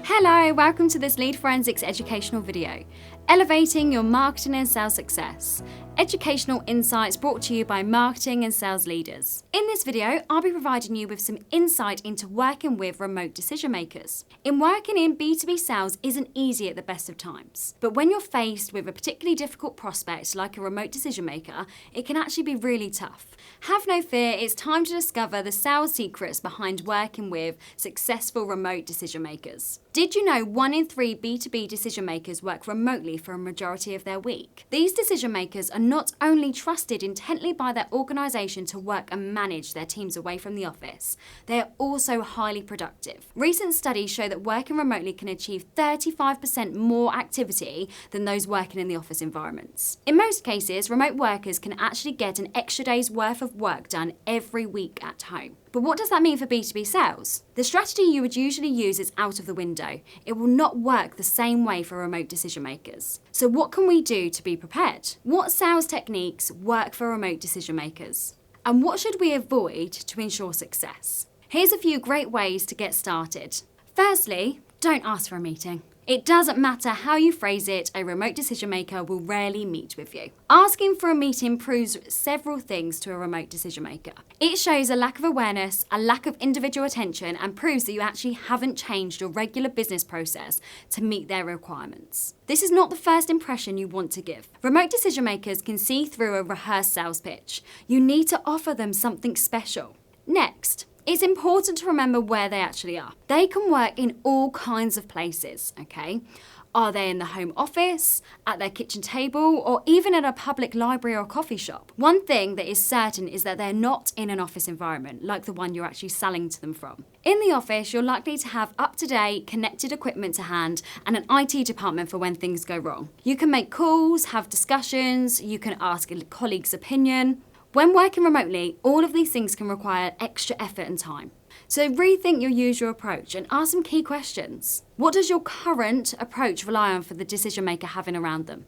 Hello, welcome to this Lead Forensics educational video, elevating your marketing and sales success. Educational insights brought to you by marketing and sales leaders. In this video, I'll be providing you with some insight into working with remote decision makers. Working in B2B sales isn't easy at the best of times, but when you're faced with a particularly difficult prospect like a remote decision maker, it can actually be really tough. Have no fear, it's time to discover the sales secrets behind working with successful remote decision makers. Did you know 1 in 3 B2B decision makers work remotely for a majority of their week? These decision makers are not only trusted intently by their organisation to work and manage their teams away from the office, they are also highly productive. Recent studies show that working remotely can achieve 35% more activity than those working in the office environments. In most cases, remote workers can actually get an extra day's worth of work done every week at home. But what does that mean for B2B sales? The strategy you would usually use is out of the window. It will not work the same way for remote decision makers. So what can we do to be prepared? What sales techniques work for remote decision makers? And what should we avoid to ensure success? Here's a few great ways to get started. Firstly, don't ask for a meeting. It doesn't matter how you phrase it, a remote decision maker will rarely meet with you. Asking for a meeting proves several things to a remote decision maker. It shows a lack of awareness, a lack of individual attention, and proves that you actually haven't changed your regular business process to meet their requirements. This is not the first impression you want to give. Remote decision makers can see through a rehearsed sales pitch. You need to offer them something special. Next, it's important to remember where they actually are. They can work in all kinds of places, okay? Are they in the home office, at their kitchen table, or even at a public library or coffee shop? One thing that is certain is that they're not in an office environment like the one you're actually selling to them from. In the office, you're likely to have up-to-date, connected equipment to hand and an IT department for when things go wrong. You can make calls, have discussions, you can ask a colleague's opinion. When working remotely, all of these things can require extra effort and time. So rethink your usual approach and ask some key questions. What does your current approach rely on for the decision maker having around them?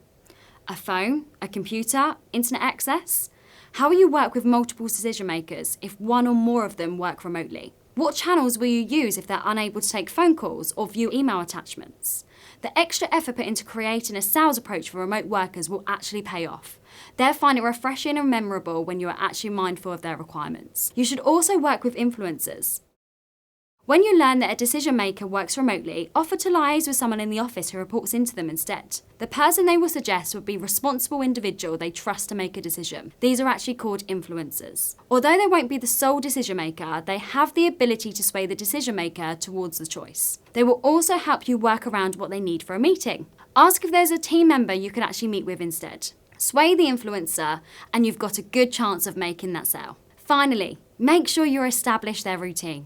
A phone, a computer, internet access? How will you work with multiple decision makers if one or more of them work remotely? What channels will you use if they're unable to take phone calls or view email attachments? The extra effort put into creating a sales approach for remote workers will actually pay off. They'll find it refreshing and memorable when you are actually mindful of their requirements. You should also work with influencers. When you learn that a decision maker works remotely, offer to liaise with someone in the office who reports into them instead. The person they will suggest would be a responsible individual they trust to make a decision. These are actually called influencers. Although they won't be the sole decision maker, they have the ability to sway the decision maker towards the choice. They will also help you work around what they need for a meeting. Ask if there's a team member you can actually meet with instead. Sway the influencer and you've got a good chance of making that sale. Finally, make sure you establish their routine.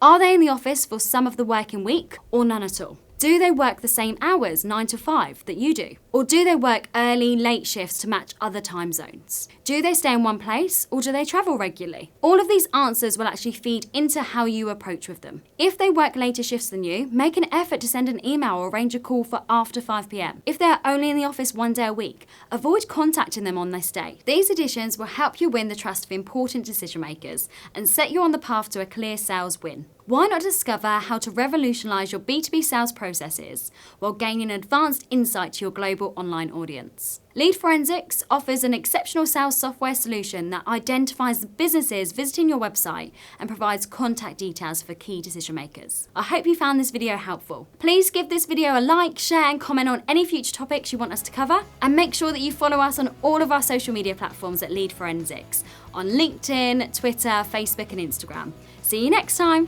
Are they in the office for some of the working week or none at all? Do they work the same hours, 9 to 5, that you do? Or do they work early, late shifts to match other time zones? Do they stay in one place or do they travel regularly? All of these answers will actually feed into how you approach with them. If they work later shifts than you, make an effort to send an email or arrange a call for after 5 p.m. If they are only in the office 1 day a week, avoid contacting them on this day. These additions will help you win the trust of important decision makers and set you on the path to a clear sales win. Why not discover how to revolutionize your B2B sales processes while gaining advanced insight to your global online audience? Lead Forensics offers an exceptional sales software solution that identifies the businesses visiting your website and provides contact details for key decision makers. I hope you found this video helpful. Please give this video a like, share and comment on any future topics you want us to cover, and make sure that you follow us on all of our social media platforms at Lead Forensics on LinkedIn, Twitter, Facebook and Instagram. See you next time.